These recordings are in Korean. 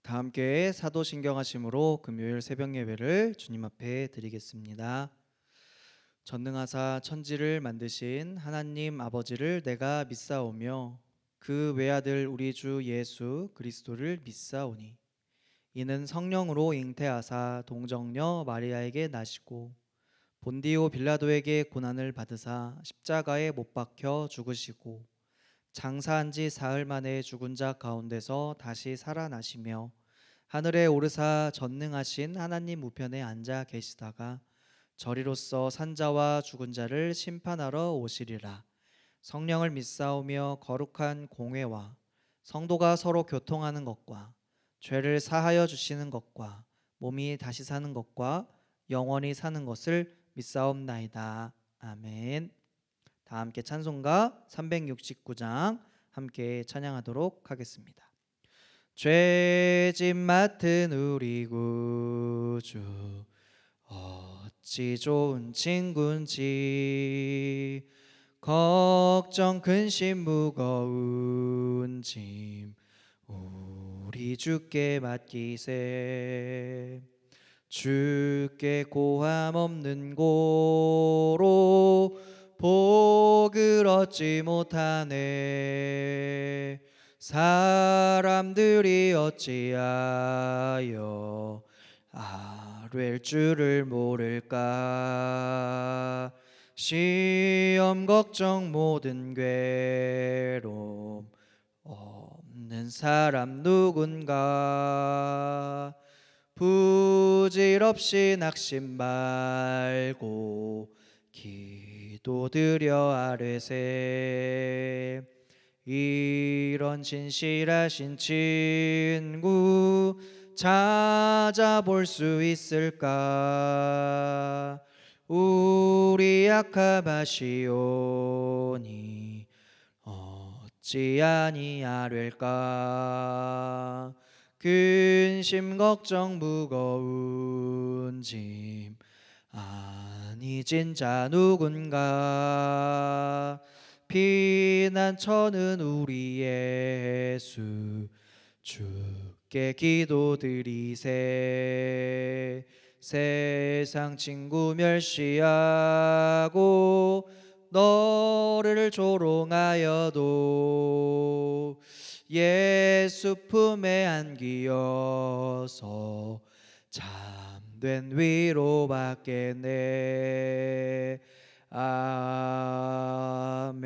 다함께 사도신경하심으로 금요일 새벽 예배를 주님 앞에 드리겠습니다. 전능하사 천지를 만드신 하나님 아버지를 내가 믿사오며 그 외아들 우리 주 예수 그리스도를 믿사오니 이는 성령으로 잉태하사 동정녀 마리아에게 나시고 본디오 빌라도에게 고난을 받으사 십자가에 못 박혀 죽으시고 장사한 지 사흘 만에 죽은 자 가운데서 다시 살아나시며 하늘에 오르사 전능하신 하나님 우편에 앉아 계시다가 저리로서 산자와 죽은 자를 심판하러 오시리라. 성령을 믿사오며 거룩한 공회와 성도가 서로 교통하는 것과 죄를 사하여 주시는 것과 몸이 다시 사는 것과 영원히 사는 것을 믿사옵나이다. 아멘. 다 함께 찬송가 369장 함께 찬양하도록 하겠습니다. 죄짐 맡은 우리 구주 어찌 좋은 친구인지 걱정 근심 무거운 짐 우리 주께 맡기세. 주께 고함 없는 고로 복을 얻지 못하네. 사람들이 어찌하여 아뢰 줄을 모를까. 시험 걱정 모든 괴로움 없는 사람 누군가. 부질없이 낙심 말고 기도드려 아뢰세. 이런 진실하신 친구 찾아볼 수 있을까. 우리 약함하시오니 어찌 아니하릴까. 근심 걱정 무거운 짐 아니 진짜 누군가. 피난처는 우리 예수 주께 기도드리세. 세상 친구 멸시하고 너를 조롱하여도 예수 품에 안기어서 참된 위로받겠네. 아멘.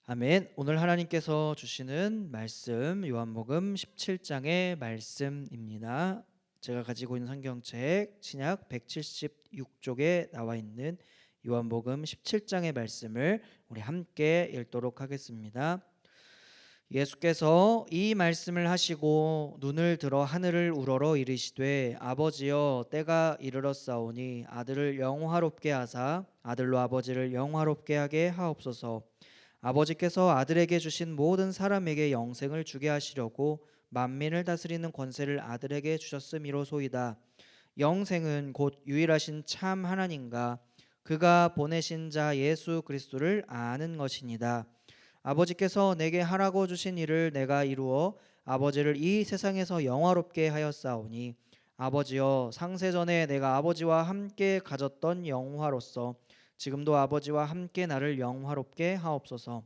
아멘. 오늘 하나님께서 주시는 말씀 요한복음 17장의 말씀입니다. 제가 가지고 있는 성경책 신약 176쪽에 나와 있는 요한복음 17장의 말씀을 우리 함께 읽도록 하겠습니다. 예수께서 이 말씀을 하시고 눈을 들어 하늘을 우러러 이르시되 아버지여 때가 이르렀사오니 아들을 영화롭게 하사 아들로 아버지를 영화롭게 하게 하옵소서. 아버지께서 아들에게 주신 모든 사람에게 영생을 주게 하시려고 만민을 다스리는 권세를 아들에게 주셨음이로소이다. 영생은 곧 유일하신 참 하나님과 그가 보내신 자 예수 그리스도를 아는 것이니이다. 아버지께서 내게 하라고 주신 일을 내가 이루어 아버지를 이 세상에서 영화롭게 하였사오니 아버지여 상세전에 내가 아버지와 함께 가졌던 영화로서 지금도 아버지와 함께 나를 영화롭게 하옵소서.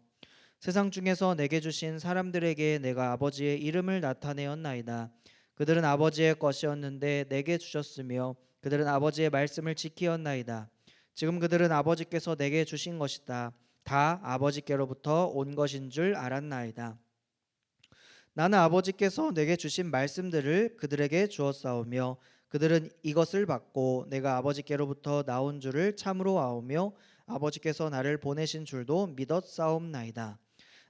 세상 중에서 내게 주신 사람들에게 내가 아버지의 이름을 나타내었나이다. 그들은 아버지의 것이었는데 내게 주셨으며 그들은 아버지의 말씀을 지키었나이다. 지금 그들은 아버지께서 내게 주신 것이다. 다 아버지께로부터 온 것인 줄 알았나이다. 나는 아버지께서 내게 주신 말씀들을 그들에게 주었사오며 그들은 이것을 받고 내가 아버지께로부터 나온 줄을 참으로 아오며 아버지께서 나를 보내신 줄도 믿었사옵나이다.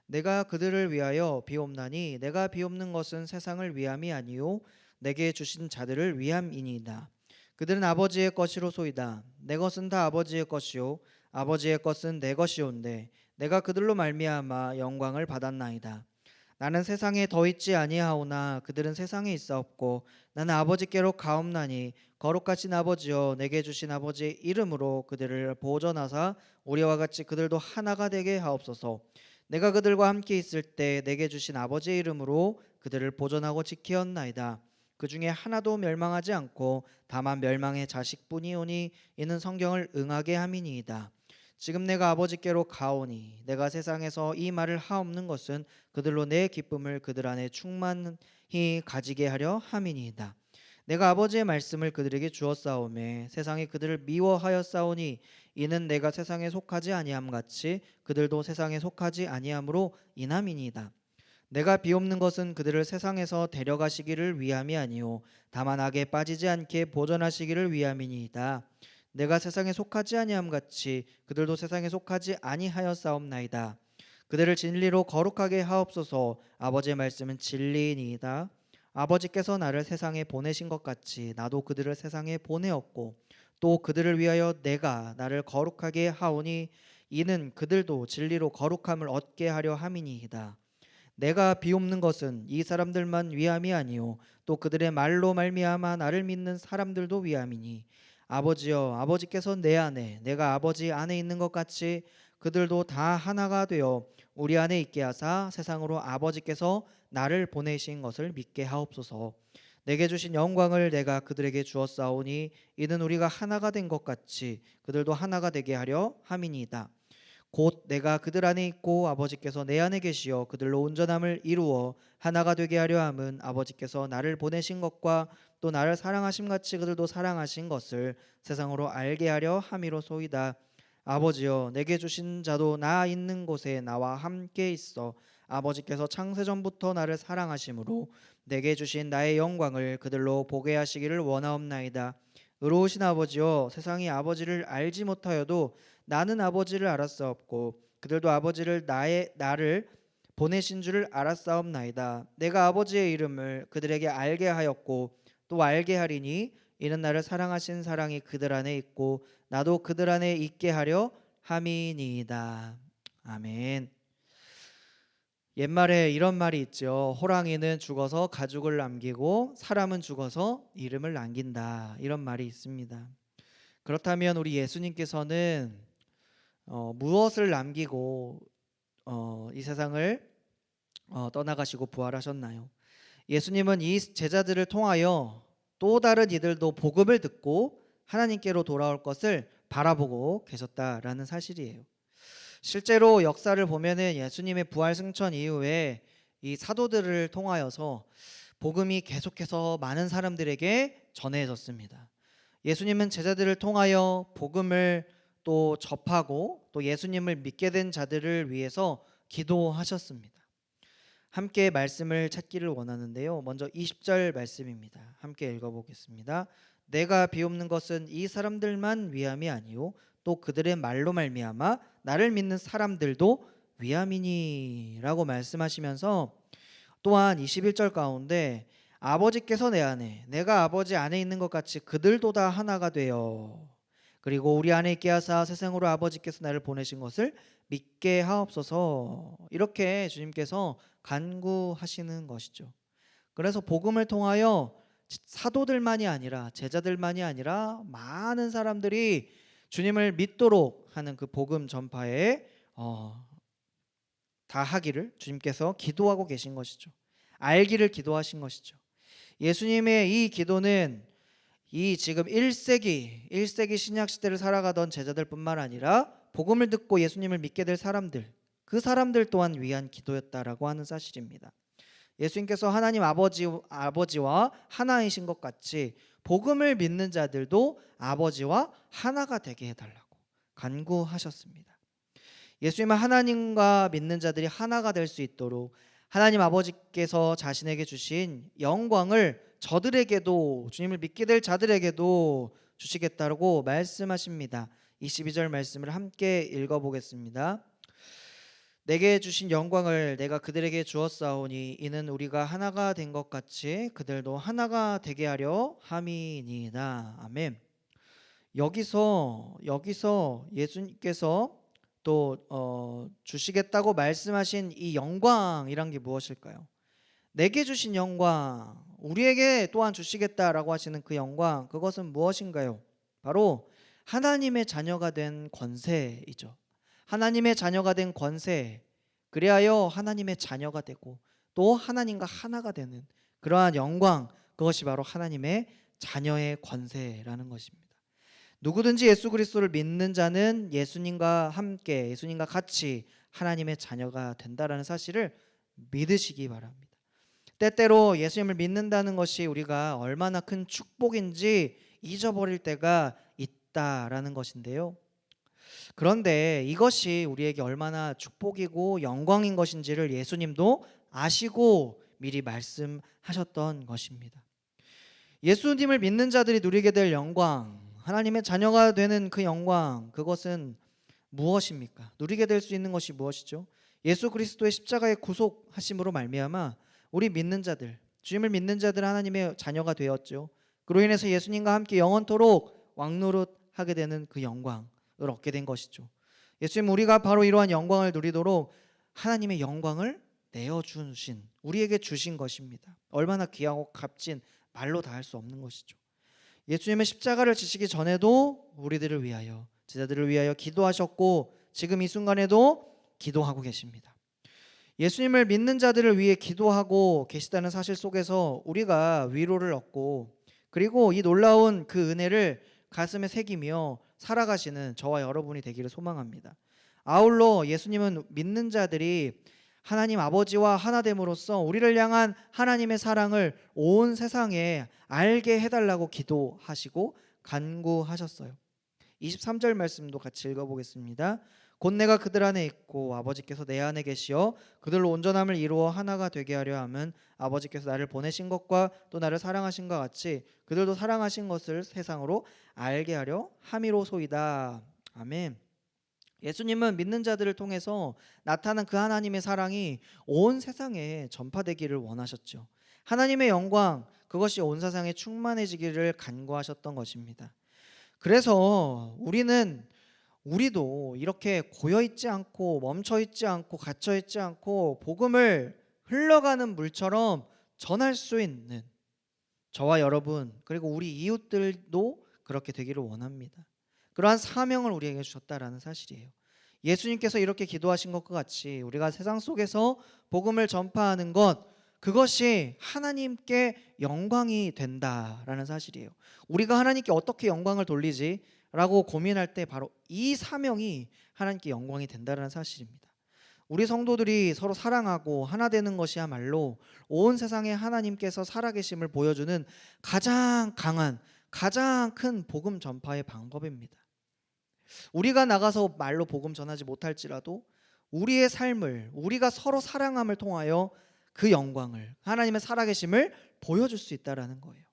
내가 그들을 위하여 비옵나니 내가 비옵는 것은 세상을 위함이 아니요 내게 주신 자들을 위함이니이다. 그들은 아버지의 것이로소이다. 내 것은 다 아버지의 것이요 아버지의 것은 내 것이온데 내가 그들로 말미암아 영광을 받았나이다. 나는 세상에 더 있지 아니하오나 그들은 세상에 있사옵고 나는 아버지께로 가옵나니 거룩하신 아버지여 내게 주신 아버지의 이름으로 그들을 보존하사 우리와 같이 그들도 하나가 되게 하옵소서. 내가 그들과 함께 있을 때 내게 주신 아버지의 이름으로 그들을 보존하고 지키었나이다. 그 중에 하나도 멸망하지 않고 다만 멸망의 자식뿐이오니 이는 성경을 응하게 함이니이다. 지금 내가 아버지께로 가오니 내가 세상에서 이 말을 하옵는 것은 그들로 내 기쁨을 그들 안에 충만히 가지게 하려 함이니이다. 내가 아버지의 말씀을 그들에게 주었사오매 세상이 그들을 미워하였사오니 이는 내가 세상에 속하지 아니함 같이 그들도 세상에 속하지 아니함으로 인함이니이다. 내가 비옵는 것은 그들을 세상에서 데려가시기를 위함이 아니요 다만 악에 빠지지 않게 보존하시기를 위함이니이다. 내가 세상에 속하지 아니함 같이 그들도 세상에 속하지 아니하였사옵나이다. 그들을 진리로 거룩하게 하옵소서. 아버지의 말씀은 진리이니이다. 아버지께서 나를 세상에 보내신 것 같이 나도 그들을 세상에 보내었고 또 그들을 위하여 내가 나를 거룩하게 하오니 이는 그들도 진리로 거룩함을 얻게 하려 함이니이다. 내가 비옵는 것은 이 사람들만 위함이 아니요 또 그들의 말로 말미암아 나를 믿는 사람들도 위함이니 아버지여 아버지께서 내 안에 내가 아버지 안에 있는 것 같이 그들도 다 하나가 되어 우리 안에 있게 하사 세상으로 아버지께서 나를 보내신 것을 믿게 하옵소서. 내게 주신 영광을 내가 그들에게 주었사오니 이는 우리가 하나가 된 것 같이 그들도 하나가 되게 하려 함이니이다. 곧 내가 그들 안에 있고 아버지께서 내 안에 계시어 그들로 온전함을 이루어 하나가 되게 하려 함은 아버지께서 나를 보내신 것과 또 나를 사랑하심 같이 그들도 사랑하신 것을 세상으로 알게 하려 함이로소이다. 아버지여 내게 주신 자도 나 있는 곳에 나와 함께 있어 아버지께서 창세전부터 나를 사랑하심으로 내게 주신 나의 영광을 그들로 보게 하시기를 원하옵나이다. 의로우신 아버지여 세상이 아버지를 알지 못하여도 나는 아버지를 알았사옵고 그들도 아버지를 나를 보내신 줄을 알았사옵나이다. 내가 아버지의 이름을 그들에게 알게 하였고 또 알게 하리니 이는 나를 사랑하신 사랑이 그들 안에 있고 나도 그들 안에 있게 하려 함이니이다. 아멘. 옛말에 이런 말이 있죠. 호랑이는 죽어서 가죽을 남기고 사람은 죽어서 이름을 남긴다. 이런 말이 있습니다. 그렇다면 우리 예수님께서는 무엇을 남기고 이 세상을 떠나가시고 부활하셨나요? 예수님은 이 제자들을 통하여 또 다른 이들도 복음을 듣고 하나님께로 돌아올 것을 바라보고 계셨다라는 사실이에요. 실제로 역사를 보면은 예수님의 부활 승천 이후에 이 사도들을 통하여서 복음이 계속해서 많은 사람들에게 전해졌습니다. 예수님은 제자들을 통하여 복음을 또 접하고 또 예수님을 믿게 된 자들을 위해서 기도하셨습니다. 함께 말씀을 찾기를 원하는데요. 먼저 20절 말씀입니다. 함께 읽어보겠습니다. 내가 비옵는 것은 이 사람들만 위함이 아니요 또 그들의 말로 말미암아 나를 믿는 사람들도 위함이니라고 말씀하시면서 또한 21절 가운데 아버지께서 내 안에 내가 아버지 안에 있는 것 같이 그들도 다 하나가 되어 그리고 우리 안에 있게 하사 세상으로 아버지께서 나를 보내신 것을 믿게 하옵소서. 이렇게 주님께서 간구하시는 것이죠. 그래서 복음을 통하여 사도들만이 아니라 제자들만이 아니라 많은 사람들이 주님을 믿도록 하는 그 복음 전파에 다 하기를 주님께서 기도하고 계신 것이죠. 알기를 기도하신 것이죠. 예수님의 이 기도는 이 지금 1세기 신약 시대를 살아가던 제자들뿐만 아니라 복음을 듣고 예수님을 믿게 될 사람들, 그 사람들 또한 위한 기도였다라고 하는 사실입니다. 예수님께서 하나님 아버지와 하나이신 것 같이 복음을 믿는 자들도 아버지와 하나가 되게 해달라고 간구하셨습니다. 예수님은 하나님과 믿는 자들이 하나가 될 수 있도록 하나님 아버지께서 자신에게 주신 영광을 저들에게도 주님을 믿게 될 자들에게도 주시겠다고 말씀하십니다. 22절 말씀을 함께 읽어보겠습니다. 내게 주신 영광을 내가 그들에게 주었사오니 이는 우리가 하나가 된 것 같이 그들도 하나가 되게 하려 함이니이다. 아멘. 여기서 예수님께서 또 주시겠다고 말씀하신 이 영광이란 게 무엇일까요? 내게 주신 영광, 우리에게 또한 주시겠다라고 하시는 그 영광, 그것은 무엇인가요? 바로 하나님의 자녀가 된 권세이죠. 하나님의 자녀가 된 권세, 그리하여 하나님의 자녀가 되고 또 하나님과 하나가 되는 그러한 영광, 그것이 바로 하나님의 자녀의 권세라는 것입니다. 누구든지 예수 그리스도를 믿는 자는 예수님과 함께, 예수님과 같이 하나님의 자녀가 된다라는 사실을 믿으시기 바랍니다. 때때로 예수님을 믿는다는 것이 우리가 얼마나 큰 축복인지 잊어버릴 때가 있다라는 것인데요. 그런데 이것이 우리에게 얼마나 축복이고 영광인 것인지를 예수님도 아시고 미리 말씀하셨던 것입니다. 예수님을 믿는 자들이 누리게 될 영광, 하나님의 자녀가 되는 그 영광, 그것은 무엇입니까? 누리게 될 수 있는 것이 무엇이죠? 예수 그리스도의 십자가의 구속하심으로 말미암아 우리 믿는 자들, 주님을 믿는 자들 하나님의 자녀가 되었죠. 그로 인해서 예수님과 함께 영원토록 왕노릇하게 되는 그 영광을 얻게 된 것이죠. 예수님, 우리가 바로 이러한 영광을 누리도록 하나님의 영광을 내어주신, 우리에게 주신 것입니다. 얼마나 귀하고 값진, 말로 다 할 수 없는 것이죠. 예수님은 십자가를 지시기 전에도 우리들을 위하여, 제자들을 위하여 기도하셨고 지금 이 순간에도 기도하고 계십니다. 예수님을 믿는 자들을 위해 기도하고 계시다는 사실 속에서 우리가 위로를 얻고, 그리고 이 놀라운 그 은혜를 가슴에 새기며 살아가시는 저와 여러분이 되기를 소망합니다. 아울러 예수님은 믿는 자들이 하나님 아버지와 하나됨으로써 우리를 향한 하나님의 사랑을 온 세상에 알게 해달라고 기도하시고 간구하셨어요. 23절 말씀도 같이 읽어보겠습니다. 곧 내가 그들 안에 있고 아버지께서 내 안에 계시어 그들로 온전함을 이루어 하나가 되게 하려 함은 아버지께서 나를 보내신 것과 또 나를 사랑하신 것 같이 그들도 사랑하신 것을 세상으로 알게 하려 함이로소이다. 아멘. 예수님은 믿는 자들을 통해서 나타난 그 하나님의 사랑이 온 세상에 전파되기를 원하셨죠. 하나님의 영광, 그것이 온 세상에 충만해지기를 간구하셨던 것입니다. 그래서 우리도 이렇게 고여있지 않고 멈춰있지 않고 갇혀있지 않고 복음을 흘러가는 물처럼 전할 수 있는 저와 여러분, 그리고 우리 이웃들도 그렇게 되기를 원합니다. 그러한 사명을 우리에게 주셨다라는 사실이에요. 예수님께서 이렇게 기도하신 것과 같이 우리가 세상 속에서 복음을 전파하는 것, 그것이 하나님께 영광이 된다라는 사실이에요. 우리가 하나님께 어떻게 영광을 돌리지? 라고 고민할 때 바로 이 사명이 하나님께 영광이 된다는 사실입니다. 우리 성도들이 서로 사랑하고 하나 되는 것이야말로 온 세상에 하나님께서 살아계심을 보여주는 가장 강한, 가장 큰 복음 전파의 방법입니다. 우리가 나가서 말로 복음 전하지 못할지라도 우리의 삶을, 우리가 서로 사랑함을 통하여 그 영광을, 하나님의 살아계심을 보여줄 수 있다는 거예요.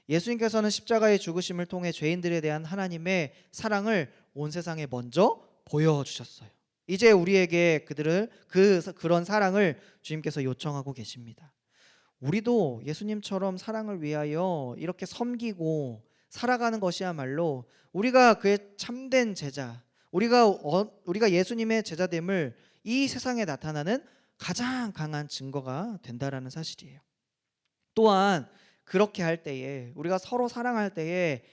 예수님께서는 십자가의 죽으심을 통해 죄인들에 대한 하나님의 사랑을 온 세상에 먼저 보여주셨어요. 이제 우리에게 그런 사랑을 주님께서 요청하고 계십니다. 우리도 예수님처럼 사랑을 위하여 이렇게 섬기고 살아가는 것이야말로 우리가 그의 참된 제자, 우리가 예수님의 제자됨을 이 세상에 나타나는 가장 강한 증거가 된다라는 사실이에요. 또한 그렇게 할 때에, 우리가 서로 사랑할 때에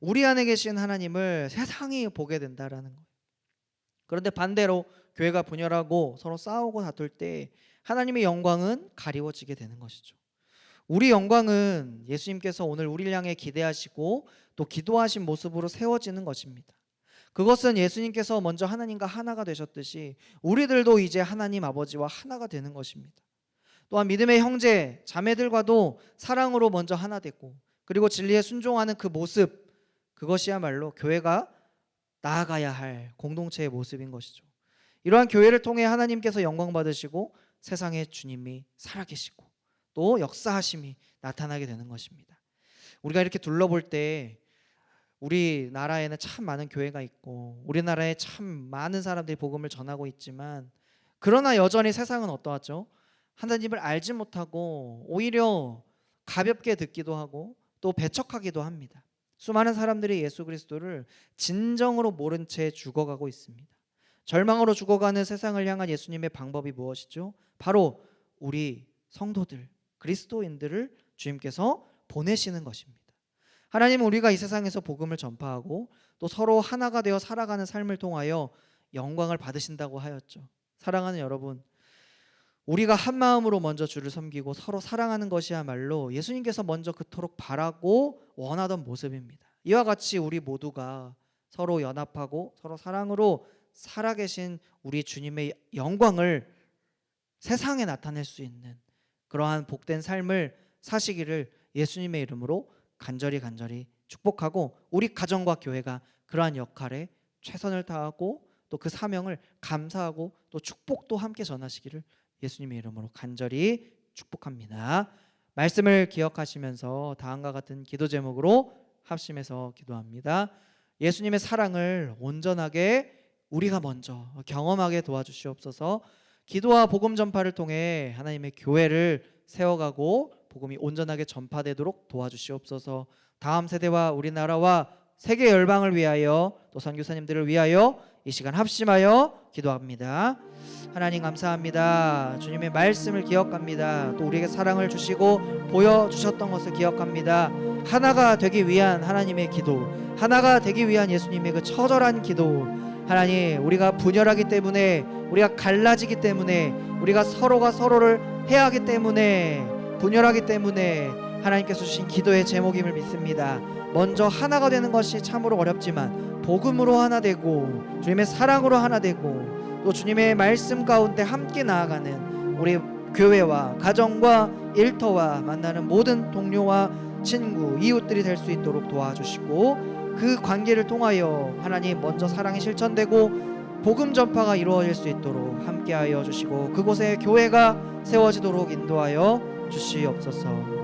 우리 안에 계신 하나님을 세상이 보게 된다라는 거예요. 그런데 반대로 교회가 분열하고 서로 싸우고 다툴 때 하나님의 영광은 가리워지게 되는 것이죠. 우리 영광은 예수님께서 오늘 우리를 향해 기대하시고 또 기도하신 모습으로 세워지는 것입니다. 그것은 예수님께서 먼저 하나님과 하나가 되셨듯이 우리들도 이제 하나님 아버지와 하나가 되는 것입니다. 또한 믿음의 형제, 자매들과도 사랑으로 먼저 하나 되고, 그리고 진리에 순종하는 그 모습, 그것이야말로 교회가 나아가야 할 공동체의 모습인 것이죠. 이러한 교회를 통해 하나님께서 영광 받으시고 세상에 주님이 살아계시고 또 역사하심이 나타나게 되는 것입니다. 우리가 이렇게 둘러볼 때 우리나라에는 참 많은 교회가 있고 우리나라에 참 많은 사람들이 복음을 전하고 있지만, 그러나 여전히 세상은 어떠하죠? 하나님을 알지 못하고 오히려 가볍게 듣기도 하고 또 배척하기도 합니다. 수많은 사람들이 예수 그리스도를 진정으로 모른 채 죽어가고 있습니다. 절망으로 죽어가는 세상을 향한 예수님의 방법이 무엇이죠? 바로 우리 성도들, 그리스도인들을 주님께서 보내시는 것입니다. 하나님은 우리가 이 세상에서 복음을 전파하고 또 서로 하나가 되어 살아가는 삶을 통하여 영광을 받으신다고 하였죠. 사랑하는 여러분, 우리가 한 마음으로 먼저 주를 섬기고 서로 사랑하는 것이야말로 예수님께서 먼저 그토록 바라고 원하던 모습입니다. 이와 같이 우리 모두가 서로 연합하고 서로 사랑으로 살아계신 우리 주님의 영광을 세상에 나타낼 수 있는 그러한 복된 삶을 사시기를 예수님의 이름으로 간절히 축복하고, 우리 가정과 교회가 그러한 역할에 최선을 다하고 또 그 사명을 감사하고 또 축복도 함께 전하시기를 예수님의 이름으로 간절히 축복합니다. 말씀을 기억하시면서 다음과 같은 기도 제목으로 합심해서 기도합니다. 예수님의 사랑을 온전하게 우리가 먼저 경험하게 도와주시옵소서. 기도와 복음 전파를 통해 하나님의 교회를 세워가고 복음이 온전하게 전파되도록 도와주시옵소서. 다음 세대와 우리나라와 세계 열방을 위하여 또 선교사님들을 위하여 이 시간 합심하여 기도합니다. 하나님 감사합니다. 주님의 말씀을 기억합니다. 또 우리에게 사랑을 주시고 보여주셨던 것을 기억합니다. 하나가 되기 위한 하나님의 기도, 하나가 되기 위한 예수님의 그 처절한 기도, 하나님 우리가 분열하기 때문에, 우리가 갈라지기 때문에, 우리가 서로가 서로를 해하기 때문에, 분열하기 때문에 하나님께서 주신 기도의 제목임을 믿습니다. 먼저 하나가 되는 것이 참으로 어렵지만 복음으로 하나 되고 주님의 사랑으로 하나 되고 또 주님의 말씀 가운데 함께 나아가는 우리 교회와 가정과 일터와 만나는 모든 동료와 친구, 이웃들이 될 수 있도록 도와주시고, 그 관계를 통하여 하나님 먼저 사랑이 실천되고 복음 전파가 이루어질 수 있도록 함께하여 주시고 그곳에 교회가 세워지도록 인도하여 주시옵소서.